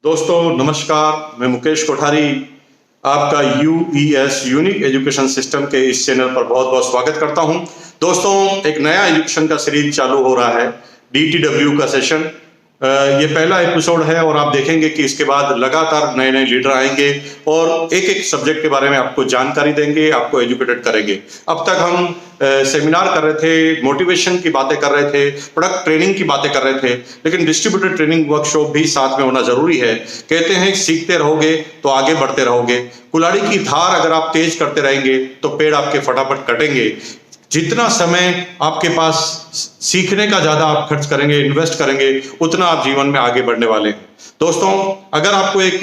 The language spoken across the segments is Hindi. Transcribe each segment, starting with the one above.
दोस्तों नमस्कार, मैं मुकेश कोठारी आपका यूईएस यूनिक एजुकेशन सिस्टम के इस चैनल पर बहुत बहुत स्वागत करता हूं। दोस्तों एक नया एजुकेशन का सीरीज चालू हो रहा है, डीटीडब्ल्यू का सेशन। ये पहला एपिसोड है और आप देखेंगे कि इसके बाद लगातार नए नए लीडर आएंगे और एक एक सब्जेक्ट के बारे में आपको जानकारी देंगे, आपको एजुकेटेड करेंगे। अब तक हम सेमिनार कर रहे थे, मोटिवेशन की बातें कर रहे थे, प्रोडक्ट ट्रेनिंग की बातें कर रहे थे, लेकिन डिस्ट्रीब्यूटेड ट्रेनिंग वर्कशॉप भी साथ में होना जरूरी है। कहते हैं सीखते रहोगे तो आगे बढ़ते रहोगे। कुल्हाड़ी की धार अगर आप तेज करते रहेंगे तो पेड़ आपके फटाफट कटेंगे। जितना समय आपके पास सीखने का ज्यादा आप खर्च करेंगे, इन्वेस्ट करेंगे, उतना आप जीवन में आगे बढ़ने वाले हैं। दोस्तों अगर आपको एक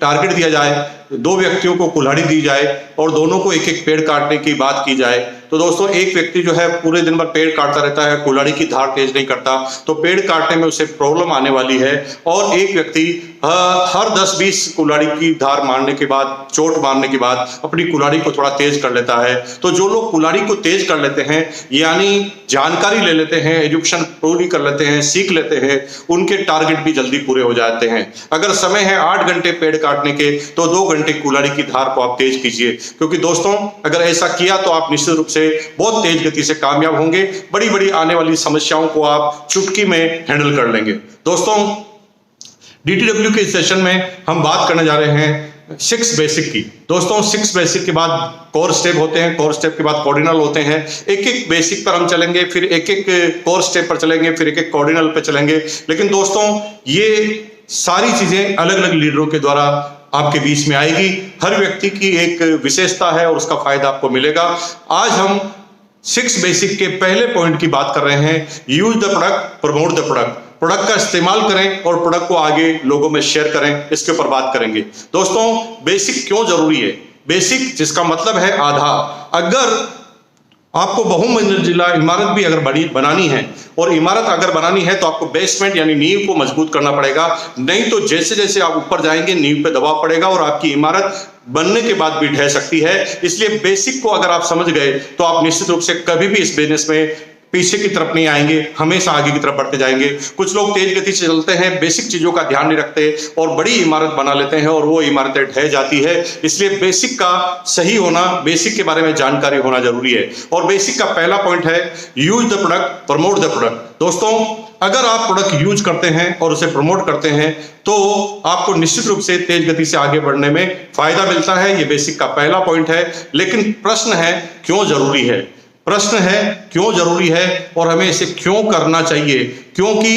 टारगेट दिया जाए, दो व्यक्तियों को कुल्हाड़ी दी जाए और दोनों को एक एक पेड़ काटने की बात की जाए, तो दोस्तों एक व्यक्ति जो है पूरे दिन भर पेड़ काटता रहता है, कुल्हाड़ी की धार तेज नहीं करता, तो पेड़ काटने में उसे प्रॉब्लम आने वाली है। और एक व्यक्ति हर 10-20 कुल्हाड़ी की धार मारने के बाद, चोट मारने के बाद अपनी कुल्हाड़ी को थोड़ा तेज कर लेता है। तो जो लोग कुल्हाड़ी को तेज कर लेते हैं, यानी जानकारी ले लेते हैं, एजुकेशन पूरी कर लेते हैं, सीख लेते हैं, उनके टारगेट भी जल्दी पूरे हो जाते हैं। अगर समय है 8 घंटे पेड़ काटने के, तो 2 घंटे कुल्हाड़ी की धार को आप तेज कीजिए, क्योंकि दोस्तों अगर ऐसा किया तो आप निश्चित रूप से बहुत तेज गति से कामयाब होंगे। बड़ी बड़ी आने वाली समस्याओं को आप चुटकी में हैंडल कर लेंगे। दोस्तों डीटीडब्ल्यू के सेशन में हम बात करने जा रहे हैं 6 बेसिक की। दोस्तों 6 बेसिक के बाद कोर स्टेप होते हैं, कोर स्टेप के बाद कॉर्डिनल होते हैं। एक एक बेसिक पर हम चलेंगे, फिर एक एक कोर स्टेप पर चलेंगे, फिर एक एक कॉर्डिनल पर चलेंगे। लेकिन दोस्तों ये सारी चीजें अलग अलग लीडरों के द्वारा आपके बीच में आएगी। हर व्यक्ति की एक विशेषता है और उसका फायदा आपको मिलेगा। आज हम 6 बेसिक के पहले पॉइंट की बात कर रहे हैं, use the product, promote the product. Product का इस्तेमाल करें और प्रोडक्ट को आगे लोगों में शेयर करें, इसके ऊपर बात करेंगे। दोस्तों बेसिक क्यों जरूरी है? बेसिक जिसका मतलब है आधार। अगर आपको बहुमंजिला इमारत भी अगर बनानी है, और इमारत अगर बनानी है तो आपको बेसमेंट यानी नींव को मजबूत करना पड़ेगा। नहीं तो जैसे जैसे आप ऊपर जाएंगे नींव पे दबाव पड़ेगा और आपकी इमारत बनने के बाद भी ढह सकती है। इसलिए बेसिक को अगर आप समझ गए तो आप निश्चित रूप से कभी भी इस बिजनेस में पीछे की तरफ नहीं आएंगे, हमेशा आगे की तरफ बढ़ते जाएंगे। कुछ लोग तेज गति से चलते हैं, बेसिक चीजों का ध्यान नहीं रखते और बड़ी इमारत बना लेते हैं और वो इमारतें ढह जाती है। इसलिए बेसिक का सही होना, बेसिक के बारे में जानकारी होना जरूरी है। और बेसिक का पहला पॉइंट है use the product, promote the product. दोस्तों अगर आप प्रोडक्ट यूज करते हैं और उसे प्रमोट करते हैं तो आपको निश्चित रूप से तेज गति से आगे बढ़ने में फायदा मिलता है। ये बेसिक का पहला पॉइंट है। लेकिन प्रश्न है क्यों जरूरी है? प्रश्न है क्यों जरूरी है और हमें इसे क्यों करना चाहिए? क्योंकि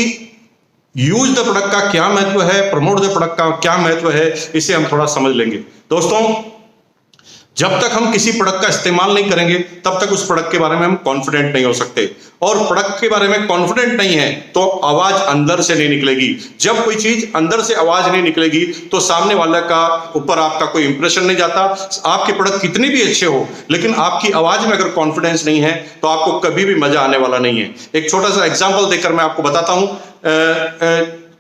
यूज द प्रोडक्ट का क्या महत्व है, प्रमोट द प्रोडक्ट का क्या महत्व है, इसे हम थोड़ा समझ लेंगे। दोस्तों जब तक हम किसी प्रोडक्ट का इस्तेमाल नहीं करेंगे तब तक उस प्रोडक्ट के बारे में हम कॉन्फिडेंट नहीं हो सकते। और प्रोडक्ट के बारे में कॉन्फिडेंट नहीं है तो आवाज अंदर से नहीं निकलेगी। जब कोई चीज अंदर से आवाज नहीं निकलेगी तो सामने वाले का ऊपर आपका कोई इंप्रेशन नहीं जाता। आपके प्रोडक्ट कितने भी अच्छे हो, लेकिन आपकी आवाज में अगर कॉन्फिडेंस नहीं है तो आपको कभी भी मजा आने वाला नहीं है। एक छोटा सा एग्जाम्पल देकर मैं आपको बताता हूं।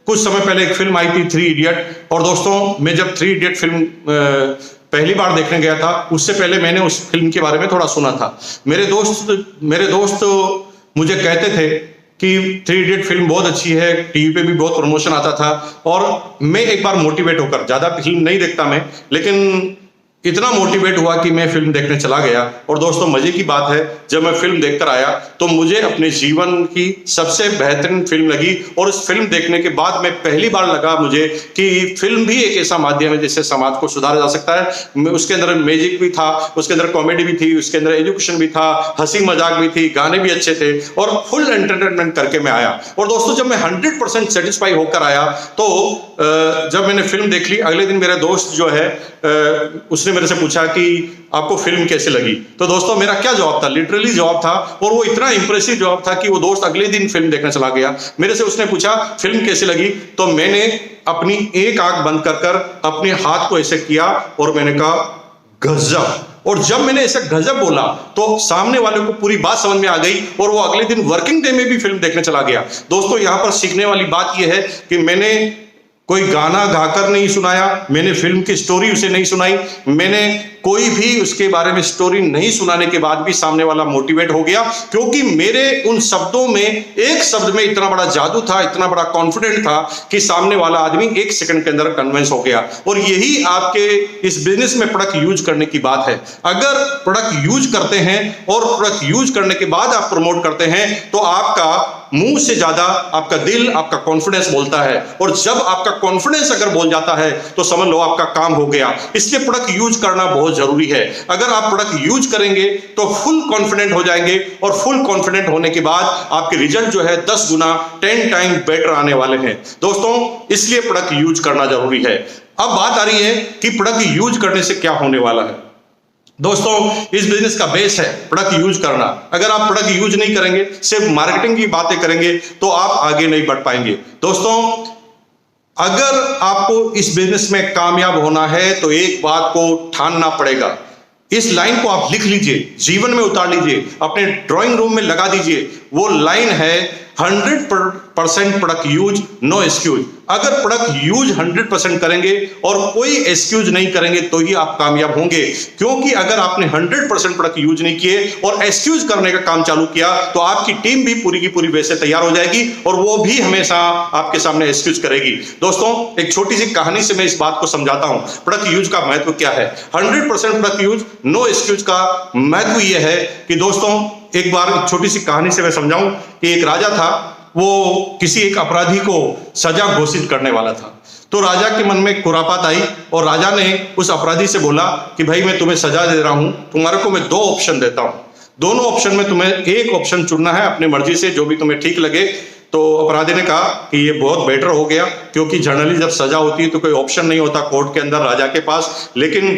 कुछ समय पहले एक फिल्म आई थी 3 इडियट। और दोस्तों मैं जब 3 इडियट फिल्म पहली बार देखने गया था, उससे पहले मैंने उस फिल्म के बारे में थोड़ा सुना था। मेरे दोस्त मुझे कहते थे कि 3 इडियट फिल्म बहुत अच्छी है, टीवी पे भी बहुत प्रमोशन आता था। और मैं एक बार मोटिवेट होकर, ज्यादा फिल्म नहीं देखता मैं, लेकिन इतना मोटिवेट हुआ कि मैं फिल्म देखने चला गया। और दोस्तों मजे की बात है, जब मैं फिल्म देखकर आया तो मुझे अपने जीवन की सबसे बेहतरीन फिल्म लगी। और उस फिल्म देखने के बाद में पहली बार लगा मुझे कि फिल्म भी एक ऐसा माध्यम है जिससे समाज को सुधारा जा सकता है। उसके अंदर मैजिक भी था, उसके अंदर कॉमेडी भी थी, उसके अंदर एजुकेशन भी था, हंसी मजाक भी थी, गाने भी अच्छे थे और फुल एंटरटेनमेंट करके मैं आया। और दोस्तों जब मैं 100% सेटिस्फाई होकर आया तो जब मैंने फिल्म देख ली, अगले दिन मेरा दोस्त जो है उसने मेरे से पूछा कि आपको फिल्म कैसे लगी। तो दोस्तों मेरा क्या जवाब था? लिटरली जवाब था, और वो इतना इंप्रेसिव जवाब था कि वो दोस्त अगले दिन फिल्म देखने चला गया। मेरे से उसने पूछा फिल्म कैसे लगी, तो मैंने अपनी एक आंख बंद कर अपने हाथ को ऐसे किया और मैंने कहा गजब। और जब मैंने ऐसे गजब बोला तो सामने वाले को पूरी बात समझ में आ गई और वो अगले दिन वर्किंग डे में भी फिल्म देखने चला गया। दोस्तों यहां पर सीखने वाली बात यह है कि मैंने कोई गाना गाकर नहीं सुनाया, मैंने फिल्म की स्टोरी उसे नहीं सुनाई, मैंने कोई भी उसके बारे में स्टोरी नहीं सुनाने के बाद भी सामने वाला मोटिवेट हो गया, क्योंकि मेरे उन शब्दों में, एक शब्द में इतना बड़ा जादू था, इतना बड़ा कॉन्फिडेंट था कि सामने वाला आदमी एक सेकंड के अंदर कन्विंस हो गया। और यही आपके इस बिजनेस में प्रोडक्ट यूज करने की बात है। अगर प्रोडक्ट यूज करते हैं और प्रोडक्ट यूज करने के बाद आप प्रमोट करते हैं तो आपका मुंह से ज्यादा आपका दिल, आपका कॉन्फिडेंस बोलता है। और जब आपका कॉन्फिडेंस अगर बोल जाता है तो समझ लो आपका काम हो गया। इसलिए प्रोडक्ट यूज करना बहुत जरूरी है। अगर आप प्रोडक्ट यूज करेंगे तो फुल कॉन्फिडेंट हो जाएंगे, और फुल कॉन्फिडेंट होने के बाद आपके रिजल्ट जो है 10 गुना 10 टाइम बेटर आने वाले हैं दोस्तों। इसलिए प्रोडक्ट यूज करना जरूरी है। अब बात आ रही है कि प्रोडक्ट यूज करने से क्या होने वाला है। दोस्तों, इस बिजनेस का बेस है प्रोडक्ट यूज करना। अगर आप प्रोडक्ट यूज नहीं करेंगे, सिर्फ मार्केटिंग की बातें करेंगे, तो आप आगे नहीं बढ़ पाएंगे। दोस्तों, अगर आपको इस बिजनेस में कामयाब होना है तो एक बात को ठानना पड़ेगा। इस लाइन को आप लिख लीजिए, जीवन में उतार लीजिए, अपने ड्राइंग रूम में लगा दीजिए। वो लाइन है 100% प्रोडक्ट यूज, नो एक्सक्यूज। अगर प्रोडक्ट यूज 100% करेंगे और कोई एक्सक्यूज नहीं करेंगे तो ही आप कामयाब होंगे। क्योंकि अगर आपने 100% प्रोडक्ट यूज नहीं किए और एक्सक्यूज करने का काम चालू किया तो आपकी टीम भी पूरी की पूरी वैसे तैयार हो जाएगी और वो भी हमेशा आपके सामने एक्सक्यूज करेगी। दोस्तों, एक छोटी सी कहानी से मैं इस बात को समझाता हूं प्रोडक्ट यूज का महत्व क्या है। 100% प्रोडक्ट यूज, नो एक्सक्यूज का महत्व यह है कि दोस्तों, एक बार एक छोटी सी कहानी से मैं समझाऊं कि एक राजा था, वो किसी एक अपराधी को सजा घोषित करने वाला था। तो राजा के मन में खुरापात आई और राजा ने उस अपराधी से बोला कि भाई, मैं तुम्हें सजा दे रहा हूं, तुम्हारे को मैं 2 ऑप्शन देता हूं। दोनों ऑप्शन में तुम्हें एक ऑप्शन चुनना है अपनी मर्जी से, जो भी तुम्हें ठीक लगे। तो अपराधी ने कहा कि ये बहुत बेटर हो गया, क्योंकि जनरली जब सजा होती है तो कोई ऑप्शन नहीं होता कोर्ट के अंदर राजा के पास, लेकिन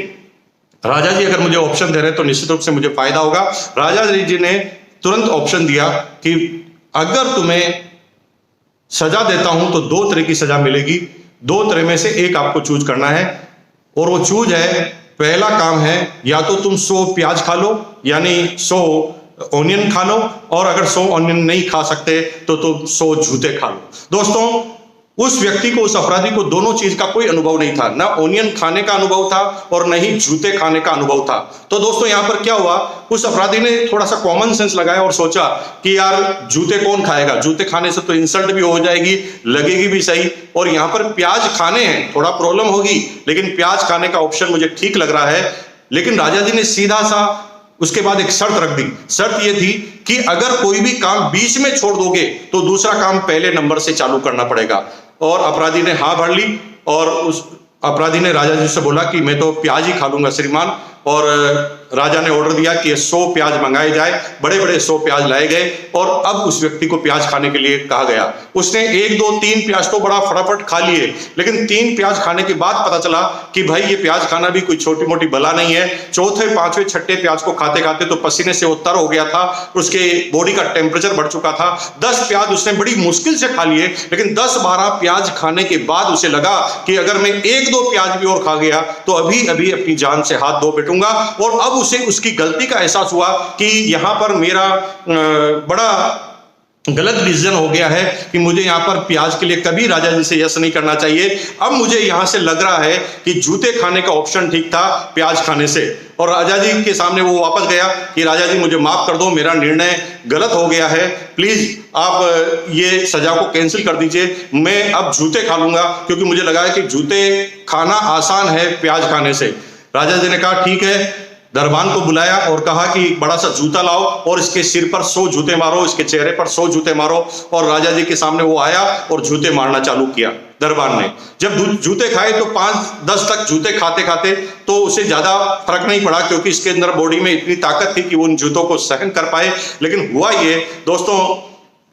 राजा जी अगर मुझे ऑप्शन दे रहे हैं तो निश्चित रूप से मुझे फायदा होगा। राजा जी ने तुरंत ऑप्शन दिया कि अगर तुम्हें सजा देता हूं तो 2 तरह की सजा मिलेगी, 2 तरह में से एक आपको चूज करना है। और वो चूज है, पहला काम है या तो तुम 100 प्याज खा लो, यानी 100 ऑनियन खा लो, और अगर 100 ऑनियन नहीं खा सकते तो तुम 100 जूते खा लो। दोस्तों, उस व्यक्ति को, उस अपराधी को दोनों चीज का कोई अनुभव नहीं था, ना ऑनियन खाने का अनुभव था और न ही जूते खाने का अनुभव था। तो दोस्तों, यहां पर क्या हुआ, उस अपराधी ने थोड़ा सा कॉमन सेंस लगाया और सोचा कि यार जूते कौन खाएगा, जूते खाने से तो इंसल्ट भी हो जाएगी, लगेगी भी सही, और यहां पर प्याज खाने हैं, थोड़ा प्रॉब्लम होगी, लेकिन प्याज खाने का ऑप्शन मुझे ठीक लग रहा है। लेकिन राजा जी ने सीधा सा उसके बाद एक शर्त रख दी। शर्त यह थी कि अगर कोई भी काम बीच में छोड़ दोगे तो दूसरा काम पहले नंबर से चालू करना पड़ेगा। और अपराधी ने हाँ भर ली और उस अपराधी ने राजा जी से बोला कि मैं तो प्याज ही खा लूंगा श्रीमान। और राजा ने ऑर्डर दिया कि 100 प्याज मंगाए जाए। बड़े बड़े 100 प्याज लाए गए और अब उस व्यक्ति को प्याज खाने के लिए कहा गया। उसने 1 2 3 प्याज तो बड़ा फटाफट खा लिए, लेकिन 3 प्याज खाने के बाद पता चला कि भाई ये प्याज खाना भी कोई छोटी मोटी बला नहीं है। चौथे, पांचवें, छठे प्याज को खाते खाते तो पसीने से वो तर हो गया था, उसके बॉडी का टेम्परेचर बढ़ चुका था। 10 प्याज उसने बड़ी मुश्किल से खा लिए, लेकिन 10-12 प्याज खाने के बाद उसे लगा कि अगर मैं 1-2 प्याज भी और खा गया तो अभी अभी अपनी जान से हाथ धो बैठूंगा। और अब उसे उसकी गलती का एहसास हुआ कि यहां पर मेरा बड़ा गलत डिसीजन हो गया है कि मुझे यहां पर प्याज के लिए कभी राजा जी से यस नहीं करना चाहिए। अब मुझे यहां से लग रहा है कि जूते खाने का ऑप्शन ठीक था प्याज खाने से। और राजा जी के सामने वो वापस गया कि राजा जी मुझे माफ कर दो, मेरा निर्णय गलत हो गया है, प्लीज आप ये सजा को कैंसिल कर दीजिए, मैं अब जूते खा लूंगा, क्योंकि मुझे लगा है कि जूते खाना आसान है प्याज खाने से। राजा जी ने कहा ठीक है, दरबान को बुलाया और कहा कि बड़ा सा जूता लाओ और इसके सिर पर 100 जूते मारो, इसके चेहरे पर 100 जूते मारो। और राजा जी के सामने वो आया और जूते मारना चालू किया दरबान ने। जब जूते खाए तो 5-10 तक जूते खाते खाते तो उसे ज्यादा फर्क नहीं पड़ा, क्योंकि इसके अंदर बॉडी में इतनी ताकत थी कि वो उन जूतों को सहन कर पाए। लेकिन हुआ ये दोस्तों,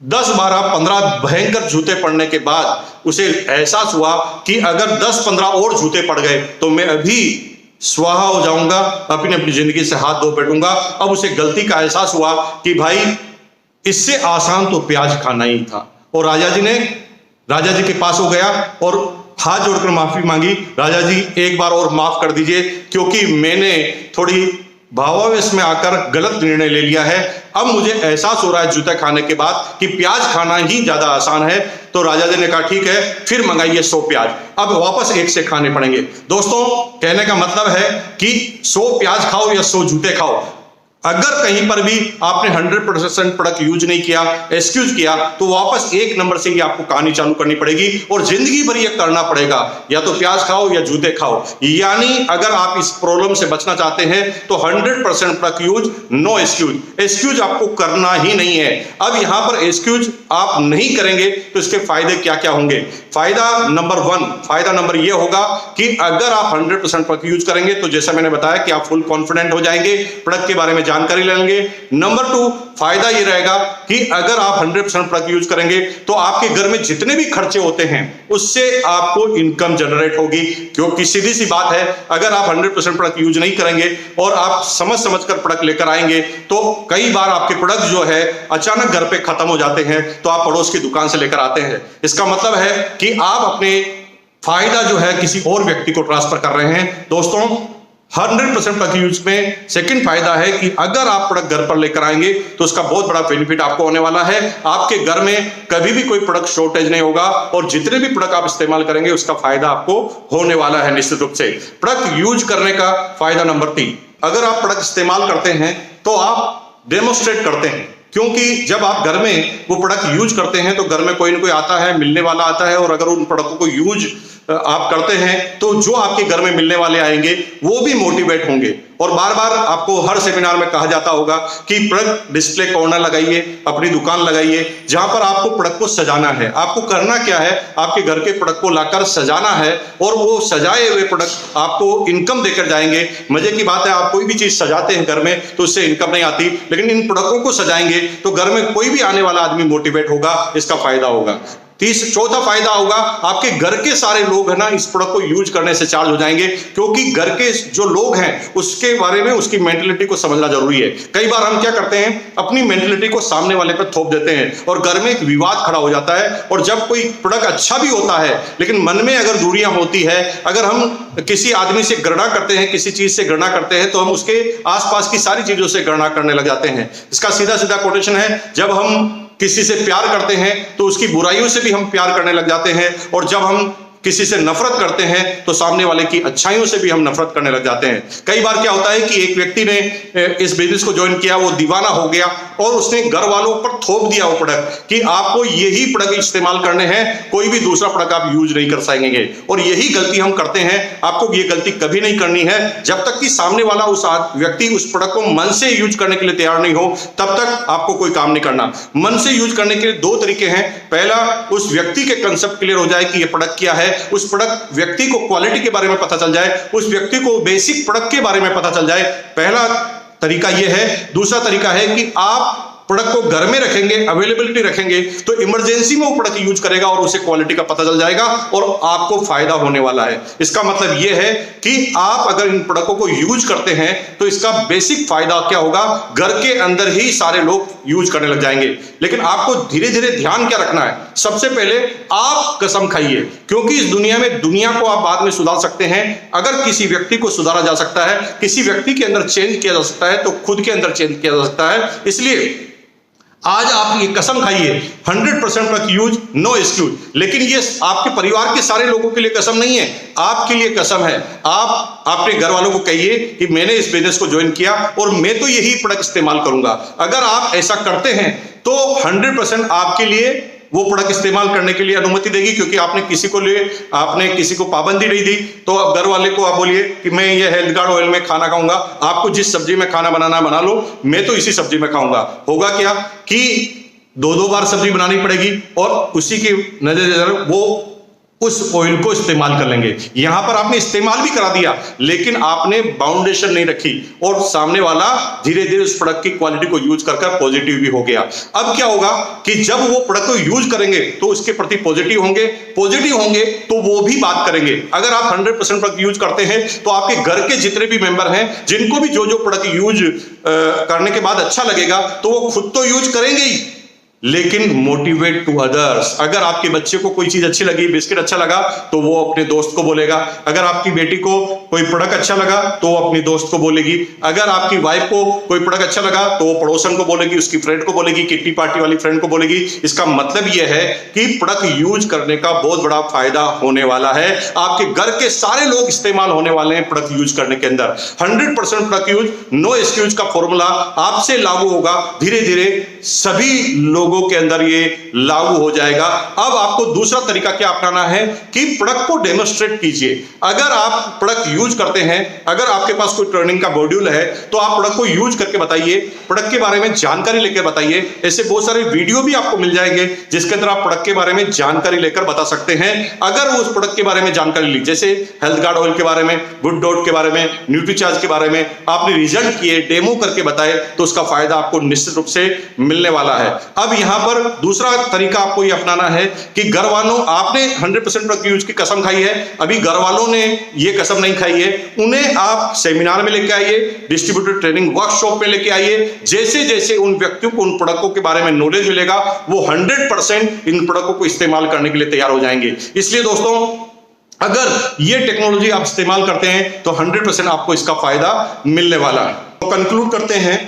10-12-15 भयंकर जूते पड़ने के बाद उसे एहसास हुआ कि अगर 10-15 और जूते पड़ गए तो मैं अभी स्वाहा हो जाऊंगा, अपनी जिंदगी से हाथ धो बैठूंगा। अब उसे गलती का एहसास हुआ कि भाई इससे आसान तो प्याज खाना ही था। और राजा जी के पास हो गया और हाथ जोड़कर माफी मांगी, राजा जी एक बार और माफ कर दीजिए, क्योंकि मैंने थोड़ी भावावेश में आकर गलत निर्णय ले लिया है। अब मुझे एहसास हो रहा है जूते खाने के बाद कि प्याज खाना ही ज्यादा आसान है। तो राजा जी ने कहा ठीक है, फिर मंगाइए 100 प्याज। अब वापस एक से खाने पड़ेंगे। दोस्तों, कहने का मतलब है कि 100 प्याज खाओ या 100 जूते खाओ, अगर कहीं पर भी आपने 100% प्रोडक्ट यूज नहीं किया, एक्सक्यूज किया, तो वापस एक नंबर से ही आपको कहानी चालू करनी पड़ेगी और जिंदगी भर ये करना पड़ेगा, या तो प्याज खाओ या जूते खाओ। यानी अगर आप इस प्रॉब्लम से बचना चाहते हैं तो 100% product use, no excuse. Excuse आपको करना ही नहीं है। अब यहां पर एक्सक्यूज आप नहीं करेंगे तो इसके फायदे क्या क्या होंगे? फायदा नंबर 1, फायदा नंबर यह होगा कि अगर आप 100% प्रोडक्ट यूज करेंगे तो जैसा मैंने बताया कि आप फुल कॉन्फिडेंट हो जाएंगे, प्रोडक्ट के बारे में जानकारी लेंगे। नंबर 2, फायदा ये रहेगा कि अगर आप 100% प्रोडक्ट यूज करेंगे तो आपके घर में जितने भी खर्चे होते हैं उससे आपको इनकम जनरेट होगी। क्योंकि सीधी सी बात है, अगर आप 100% प्रोडक्ट यूज नहीं करेंगे और आप समझ कर प्रोडक्ट लेकर आएंगे तो कई बार आपके प्रोडक्ट जो है अचानक घर पे खत्म हो जाते हैं, तो आप पड़ोस की दुकान से लेकर आते हैं। इसका मतलब है कि आप अपने फायदा जो है किसी और व्यक्ति को ट्रांसफर कर रहे हैं। दोस्तों, 100% प्रोडक्ट यूज में सेकंड फायदा है कि अगर आप प्रोडक्ट घर पर लेकर आएंगे तो उसका बहुत बड़ा बेनिफिट आपको होने वाला है। आपके घर में कभी भी कोई प्रोडक्ट शॉर्टेज नहीं होगा और जितने भी प्रोडक्ट आप इस्तेमाल करेंगे उसका फायदा आपको होने वाला है निश्चित रूप से। प्रोडक्ट यूज करने का फायदा नंबर 3, अगर आप प्रोडक्ट इस्तेमाल करते हैं तो आप डेमोस्ट्रेट करते हैं। क्योंकि जब आप घर में वो प्रोडक्ट यूज करते हैं तो घर में कोई ना कोई आता है, मिलने वाला आता है, और अगर उन प्रोडक्टों को यूज आप करते हैं तो जो आपके घर में मिलने वाले आएंगे वो भी मोटिवेट होंगे। और बार बार आपको हर सेमिनार में कहा जाता होगा कि प्रोडक्ट डिस्प्ले कॉर्नर लगाइए, अपनी दुकान लगाइए, जहां पर आपको प्रोडक्ट को सजाना है। आपको करना क्या है, आपके घर के प्रोडक्ट को लाकर सजाना है और वो सजाए हुए प्रोडक्ट आपको इनकम देकर जाएंगे। मजे की बात है, आप कोई भी चीज सजाते हैं घर में तो उससे इनकम नहीं आती, लेकिन इन प्रोडक्टों को सजाएंगे तो घर में कोई भी आने वाला आदमी मोटिवेट होगा, इसका फायदा होगा। चौथा फायदा होगा, आपके घर के सारे लोग है ना इस प्रोडक्ट को यूज करने से चार्ज हो जाएंगे, क्योंकि घर के जो लोग हैं उसके बारे में, उसकी मेंटलिटी को समझना जरूरी है। कई बार हम क्या करते हैं, अपनी मेंटलिटी को सामने वाले पर थोप देते हैं और घर में एक विवाद खड़ा हो जाता है। और जब कोई प्रोडक्ट अच्छा भी होता है लेकिन मन में अगर दूरियां होती है, अगर हम किसी आदमी से घृणा करते हैं, किसी चीज से घृणा करते हैं, तो हम उसके आसपास की सारी चीजों से घृणा करने लग जाते हैं। इसका सीधा सीधा कोटेशन है, जब हम किसी से प्यार करते हैं तो उसकी बुराइयों से भी हम प्यार करने लग जाते हैं, और जब हम किसी से नफरत करते हैं तो सामने वाले की अच्छाइयों से भी हम नफरत करने लग जाते हैं। कई बार क्या होता है कि एक व्यक्ति ने इस बिजनेस को ज्वाइन किया, वो दीवाना हो गया और उसने घर वालों पर थोप दिया वो प्रोडक्ट कि आपको यही प्रोडक्ट इस्तेमाल करने हैं, कोई भी दूसरा प्रोडक्ट आप यूज नहीं कर सकेंगे। और यही गलती हम करते हैं। आपको ये गलती कभी नहीं करनी है। जब तक कि सामने वाला उस व्यक्ति उस प्रोडक्ट को मन से यूज करने के लिए तैयार नहीं हो, तब तक आपको कोई काम नहीं करना। मन से यूज करने के लिए 2 तरीके हैं। पहला, उस व्यक्ति के कंसेप्ट क्लियर हो जाए कि ये प्रोडक्ट क्या है, उस प्रोडक्ट व्यक्ति को क्वालिटी के बारे में पता चल जाए, उस व्यक्ति को बेसिक प्रोडक्ट के बारे में पता चल जाए। पहला तरीका यह है। दूसरा तरीका है कि आप प्रोडक्ट को घर में रखेंगे, अवेलेबिलिटी रखेंगे, तो इमरजेंसी में वो प्रोडक्ट यूज करेगा और उसे क्वालिटी का पता चल जाएगा और आपको फायदा होने वाला है। इसका मतलब यह है कि आप अगर इन प्रोडक्टों को यूज करते हैं तो इसका बेसिक फायदा क्या होगा, घर के अंदर ही सारे लोग यूज करने लग जाएंगे। लेकिन आपको धीरे धीरे ध्यान क्या रखना है, सबसे पहले आप कसम खाइए, क्योंकि इस दुनिया में दुनिया को आप बाद में सुधार सकते हैं। अगर किसी व्यक्ति को सुधारा जा सकता है, किसी व्यक्ति के अंदर चेंज किया जा सकता है, तो खुद के अंदर चेंज किया जा सकता है। इसलिए आज आप ये कसम खाइए, 100% प्रोडक्ट यूज, नो एक्सक्यूज। लेकिन ये आपके परिवार के सारे लोगों के लिए कसम नहीं है, आपके लिए कसम है। आप अपने घर वालों को कहिए कि मैंने इस बिजनेस को ज्वाइन किया और मैं तो यही प्रोडक्ट इस्तेमाल करूंगा। अगर आप ऐसा करते हैं तो 100% आपके लिए वो प्रोडक्ट इस्तेमाल करने के लिए अनुमति देगी, क्योंकि आपने किसी को पाबंदी नहीं दी। तो अब घर वाले को आप बोलिए कि मैं ये हेल्थ गार्ड ऑयल में खाना खाऊंगा, आपको जिस सब्जी में खाना बनाना बना लो, मैं तो इसी सब्जी में खाऊंगा। होगा क्या कि 2-2 बार सब्जी बनानी पड़ेगी और उसी की नजर वो उस ऑयल को इस्तेमाल कर लेंगे। यहां पर आपने इस्तेमाल भी करा दिया, लेकिन आपने बाउंडेशन नहीं रखी और सामने वाला धीरे धीरे उस प्रोडक्ट की क्वालिटी को यूज कर पॉजिटिव भी हो गया। अब क्या होगा कि जब वो प्रोडक्ट को यूज करेंगे तो उसके प्रति पॉजिटिव होंगे तो वो भी बात करेंगे। अगर आप 100% प्रोडक्ट यूज करते हैं तो आपके घर के जितने भी मेंबर हैं, जिनको भी जो प्रोडक्ट यूज करने के बाद अच्छा लगेगा, तो वो खुद तो यूज करेंगे ही, लेकिन मोटिवेट टू अदर्स। अगर आपके बच्चे को कोई चीज अच्छी लगी, बिस्किट अच्छा लगा, तो वो अपने दोस्त को बोलेगा। अगर आपकी बेटी को कोई प्रोडक्ट अच्छा लगा तो वो अपनी दोस्त को बोलेगी। अगर आपकी वाइफ को कोई प्रोडक्ट अच्छा लगा तो वो पड़ोसन को बोलेगी, उसकी फ्रेंड को बोलेगी, किट्टी पार्टी वाली फ्रेंड को बोलेगी। इसका मतलब यह है कि प्रोडक्ट यूज करने का बहुत बड़ा फायदा होने वाला है। आपके घर के सारे लोग इस्तेमाल होने वाले हैं प्रोडक्ट यूज करने के अंदर। 100% प्रोडक्ट यूज, नो एक्सक्यूज का फॉर्मूला आपसे लागू होगा। धीरे धीरे सभी लोगों के अंदर ये लागू हो जाएगा। अब आपको दूसरा तरीका क्या अपनाना है कि प्रोडक्ट को डेमोन्स्ट्रेट कीजिए। अगर आप प्रोडक्ट यूज करते हैं, अगर आपके पास कोई ट्रेनिंग का मॉड्यूल है, तो आप प्रोडक्ट को यूज करके बताइए, प्रोडक्ट के बारे में जानकारी लेकर बताइए। ऐसे बहुत सारे वीडियो भी आपको मिल जाएंगे जिसके अंदर आप प्रोडक्ट के बारे में जानकारी लेकर बता सकते हैं। अगर वो उस प्रोडक्ट के बारे में जानकारी ली, जैसे हेल्थ गार्ड ऑयल के बारे में, गुड डॉट के बारे में, न्यूट्रीचार्ज के बारे में आपने रिजल्ट किए, डेमो करके बताए, तो उसका फायदा आपको निश्चित रूप से मिलने वाला है। अब यहां पर दूसरा तरीका आपको यह अपनाना है कि घर वालों, आपने 100% प्रोडक्ट यूज की कसम खाई है, अभी घर वालों ने यह कसम नहीं खाई है, उन्हें आप सेमिनार में लेके आइए, डिस्ट्रीब्यूटर ट्रेनिंग वर्कशॉप में लेके आइए। जैसे जैसे उन व्यक्तियों को उन प्रोडक्टों के बारे में नॉलेज मिलेगा, वो 100% इन प्रोडक्टों को इस्तेमाल करने के लिए तैयार हो जाएंगे। इसलिए दोस्तों, अगर ये टेक्नोलॉजी आप इस्तेमाल करते हैं तो 100% आपको इसका फायदा मिलने वाला है। तो कंक्लूड करते हैं,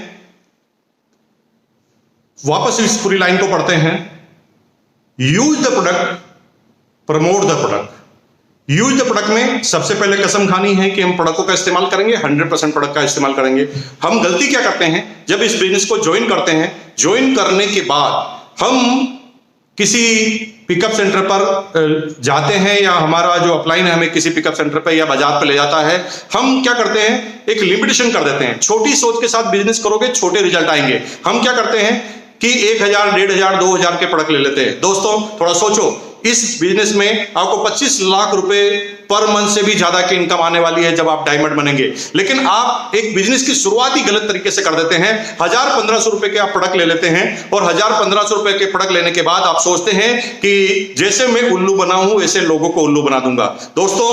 वापस इस पूरी लाइन को पढ़ते हैं। Use the product, promote the product. Use the product में सबसे पहले कसम खानी है कि हम प्रोडक्टों का इस्तेमाल करेंगे, 100% प्रोडक्ट का इस्तेमाल करेंगे। हम गलती क्या करते हैं, जब इस बिजनेस को ज्वाइन करते हैं, ज्वाइन करने के बाद हम किसी पिकअप सेंटर पर जाते हैं, या हमारा जो अपलाइन है हमें किसी पिकअप सेंटर पर या बाजार पर ले जाता है, हम क्या करते हैं, एक लिमिटेशन कर देते हैं। छोटी सोच के साथ बिजनेस करोगे, छोटे रिजल्ट आएंगे। हम क्या करते हैं कि 1000, 1500, 2000 के प्रोडक्ट ले लेते हैं। दोस्तों, थोड़ा सोचो, इस बिजनेस में आपको 25 लाख रुपए पर मंथ से भी ज्यादा की इनकम आने वाली है जब आप डायमंड बनेंगे। लेकिन आप एक बिजनेस की शुरुआत ही गलत तरीके से कर देते हैं। 1000-1500 रुपए के आप प्रोडक्ट ले लेते हैं, और 1000-1500 रुपए के प्रोडक्ट लेने के बाद आप सोचते हैं कि जैसे मैं उल्लू बना हूं वैसे लोगों को उल्लू बना दूंगा। दोस्तों,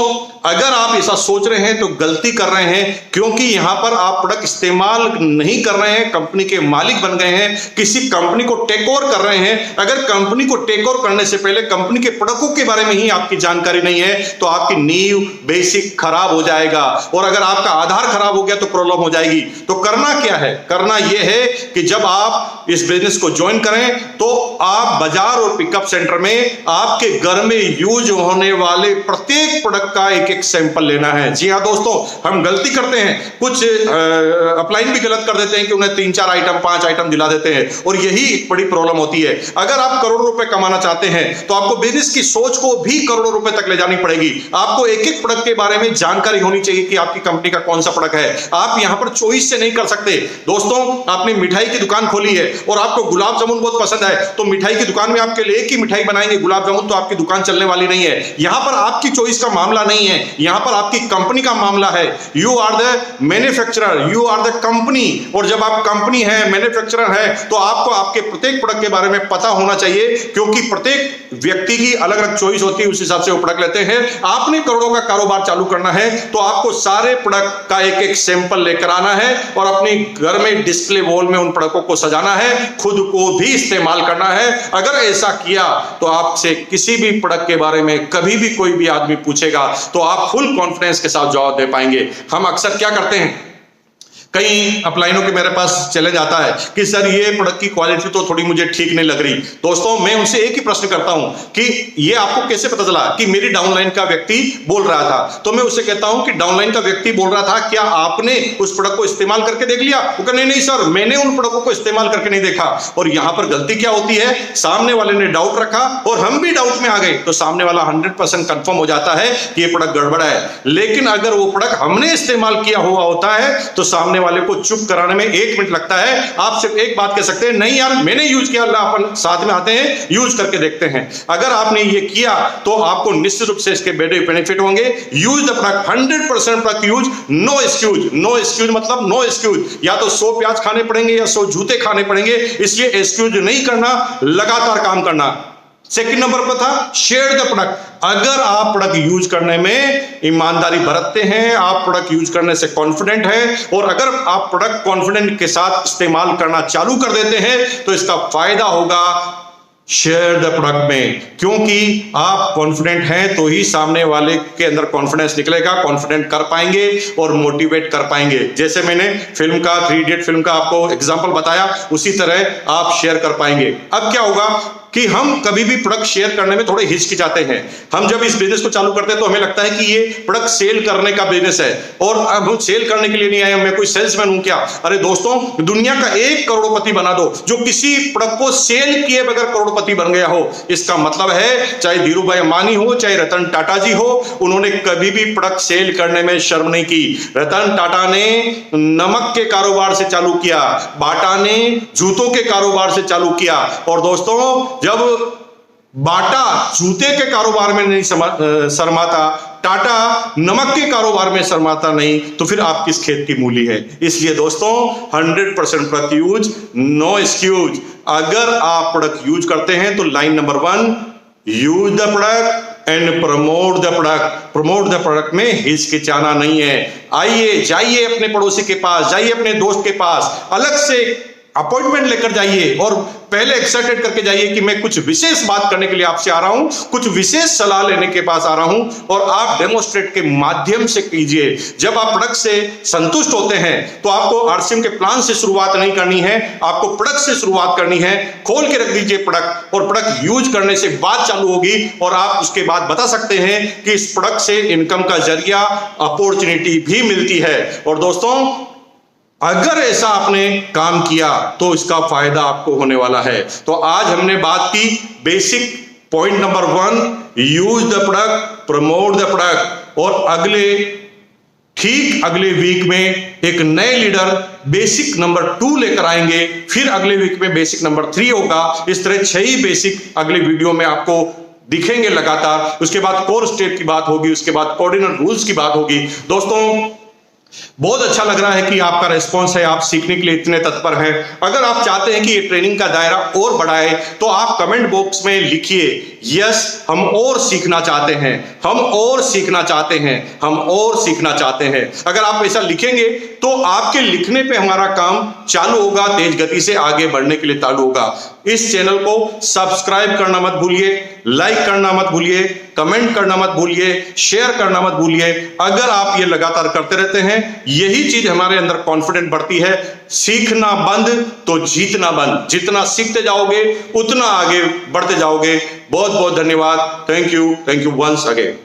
अगर आप ऐसा सोच रहे हैं तो गलती कर रहे हैं, क्योंकि यहां पर आप प्रोडक्ट इस्तेमाल नहीं कर रहे हैं, कंपनी के मालिक बन गए हैं, किसी कंपनी को टेक ओवर कर रहे हैं। अगर कंपनी को टेक ओवर करने से पहले कंपनी के प्रोडक्टों के बारे में ही आपकी जानकारी नहीं है, तो आपकी नींव बेसिक खराब हो जाएगा, और अगर आपका आधार खराब हो गया तो प्रॉब्लम हो जाएगी। तो करना क्या है, करना यह है कि जब आप इस बिजनेस को ज्वाइन करें तो आप बाजार और पिकअप सेंटर में आपके घर में यूज होने वाले प्रत्येक प्रोडक्ट का एक सैंपल लेना है। जी हां दोस्तों, हम गलती करते हैं, कुछ अपलाइन भी गलत कर देते हैं कि उन्हें 3-4 आइटम, 5 आइटम दिला देते हैं, और यही एक बड़ी प्रॉब्लम होती है। अगर आप करोड़ों रुपए कमाना चाहते हैं तो आपको बिजनेस की सोच को भी करोड़ों रुपए तक ले जानी पड़ेगी। आपको एक एक प्रोडक्ट के बारे में जानकारी होनी चाहिए कि आपकी कंपनी का कौन सा प्रोडक्ट है। आप यहां पर चॉइस से नहीं कर सकते। दोस्तों, आपने मिठाई की दुकान खोली है और आपको गुलाब जामुन बहुत पसंद है, तो मिठाई की दुकान में आपके लिए एक ही मिठाई बनाएंगे, गुलाब जामुन, तो आपकी दुकान चलने वाली नहीं है। यहां पर आपकी चॉइस का मामला नहीं है, यहां पर आपकी कंपनी का मामला है। You are the manufacturer, you are the company, और जब आप कंपनी है, मैन्युफैक्चरर है, तो आपको आपके प्रत्येक प्रोडक्ट के बारे में पता होना चाहिए, क्योंकि प्रत्येक व्यक्ति की अलग अलग चॉइस होती है, उस हिसाब से वो प्रोडक्ट लेते हैं। आपने करोड़ों का कारोबार चालू करना है तो आपको सारे प्रोडक्ट का एक एक सैंपल लेकर आना है, और अपने घर में डिस्प्ले वॉल में उन प्रोडक्टों को सजाना है, खुद को भी इस्तेमाल करना है। अगर ऐसा किया तो आपसे किसी भी प्रोडक्ट के बारे में कभी भी कोई भी आदमी पूछेगा तो आप फुल कॉन्फिडेंस के साथ जवाब दे पाएंगे। हम अक्सर क्या करते हैं, कई अपलाइनों के मेरे पास चले जाता है कि सर ये प्रोडक्ट की क्वालिटी तो थोड़ी मुझे ठीक नहीं लग रही। दोस्तों, मैं उनसे एक ही प्रश्न करता हूं कि ये आपको कैसे पता चला कि मेरी डाउनलाइन का व्यक्ति बोल रहा था? तो मैं उससे कहता हूं कि डाउनलाइन का व्यक्ति बोल रहा था, क्या आपने उस प्रोडक्ट को इस्तेमाल करके देख लिया? वो कहते नहीं सर, मैंने उन प्रोडक्टों को इस्तेमाल करके नहीं देखा। और यहां पर गलती क्या होती है, सामने वाले ने डाउट रखा और हम भी डाउट में आ गए, तो सामने वाला 100% कंफर्म हो जाता है कि ये प्रोडक्ट गड़बड़ है। लेकिन अगर वो प्रोडक्ट हमने इस्तेमाल किया हुआ होता है तो सामने वाले को चुप कराने में 1 मिनट लगता है। आप सिर्फ एक बात कह सकते हैं, नहीं यार मैंने यूज किया, अपन साथ में आते हैं, यूज करके देखते हैं। अगर आपने ये किया तो आपको निश्चित रूप से इसके बड़े बेनिफिट होंगे। Use the product, 100% product use, no excuse. No excuse मतलब नो एक्सक्यूज, या तो 100 प्याज खाने पड़ेंगे या 100 जूते खाने पड़ेंगे, इसलिए एक्सक्यूज नहीं करना, लगातार काम करना। सेकंड नंबर पर था शेयर द प्रोडक्ट। अगर आप प्रोडक्ट यूज करने में ईमानदारी बरतते हैं, आप प्रोडक्ट यूज करने से कॉन्फिडेंट हैं, और अगर आप प्रोडक्ट कॉन्फिडेंट के साथ इस्तेमाल करना चालू कर देते हैं तो इसका फायदा होगा शेयर द प्रोडक्ट में, क्योंकि आप कॉन्फिडेंट हैं तो ही सामने वाले के अंदर कॉन्फिडेंस निकलेगा, कॉन्फिडेंट कर पाएंगे और मोटिवेट कर पाएंगे। जैसे मैंने फिल्म का 3 इडियट फिल्म का आपको एग्जांपल बताया, उसी तरह आप शेयर कर पाएंगे। अब क्या होगा कि हम कभी भी प्रोडक्ट शेयर करने में थोड़े हिचकिचाते हैं। हम जब इस बिजनेस को चालू करते हैं तो हमें लगता है कि ये प्रोडक्ट सेल करने का बिजनेस है, और अब हम सेल करने के लिए नहीं आए, मैं कोई सेल्समैन हूं क्या? अरे दोस्तों, दुनिया का एक करोड़पति बना दो जो किसी प्रोडक्ट को सेल किए बगैर करोड़पति बन गया हो। इसका मतलब है चाहे धीरू भाई अंबानी हो, चाहे रतन टाटा जी हो, उन्होंने कभी भी प्रोडक्ट सेल करने में शर्म नहीं की। रतन टाटा ने नमक के कारोबार से चालू किया, बाटा ने जूतों के कारोबार से चालू किया, और दोस्तों जब बाटा जूते के कारोबार में नहीं शर्माता, टाटा नमक के कारोबार में शर्माता नहीं, तो फिर आप किस खेत की मूली है? इसलिए दोस्तों 100% प्रोडक्ट यूज, नो एक्सक्यूज। अगर आप प्रोडक्ट यूज करते हैं तो line number 1, use the product and promote the product. Promote the product में हिचकिचाना नहीं है। आइए, जाइए अपने पड़ोसी के पास, जाइए अपने दोस्त के पास, अलग से अपॉइंटमेंट लेकर जाइए और पहले एक्साइटेड करके जाइए कि मैं कुछ विशेष बात करने के लिए आपसे आ रहा हूं, कुछ विशेष सलाह लेने के पास आ रहा हूं, और आप डेमोस्ट्रेट के माध्यम से कीजिए। जब आप प्रोडक्ट से संतुष्ट होते हैं तो आपको आरसीएम के प्लान से शुरुआत नहीं करनी है, आपको प्रोडक्ट से शुरुआत करनी है। खोल के रख दीजिए प्रोडक्ट, और प्रोडक्ट यूज करने से बात चालू होगी, और आप उसके बाद बता सकते हैं कि इस प्रोडक्ट से इनकम का जरिया, अपॉर्चुनिटी भी मिलती है। और दोस्तों, अगर ऐसा आपने काम किया तो इसका फायदा आपको होने वाला है। तो आज हमने बात की basic point number 1, use the product, promote the product, और अगले वीक में एक नए लीडर बेसिक नंबर 2 लेकर आएंगे, फिर अगले वीक में बेसिक नंबर 3 होगा। इस तरह 6 ही बेसिक अगले वीडियो में आपको दिखेंगे लगातार। उसके बाद कोर स्टेप की बात होगी, उसके बाद कोऑर्डिनल रूल्स की बात होगी। दोस्तों, बहुत अच्छा लग रहा है कि आपका रिस्पॉन्स है, आप सीखने के लिए इतने तत्पर हैं। अगर आप चाहते हैं कि ये ट्रेनिंग का दायरा और बढ़ाए तो आप कमेंट बॉक्स में लिखिए, यस हम और सीखना चाहते हैं, हम और सीखना चाहते हैं, हम और सीखना चाहते हैं। अगर आप ऐसा लिखेंगे तो आपके लिखने पे हमारा काम चालू होगा, तेज गति से आगे बढ़ने के लिए चालू होगा। इस चैनल को सब्सक्राइब करना मत भूलिए, लाइक करना मत भूलिए, कमेंट करना मत भूलिए, शेयर करना मत भूलिए। अगर आप ये लगातार करते रहते हैं, यही चीज हमारे अंदर कॉन्फिडेंट बढ़ती है। सीखना बंद तो जीतना बंद। जितना सीखते जाओगे उतना आगे बढ़ते जाओगे। बहुत बहुत धन्यवाद। Thank you once again.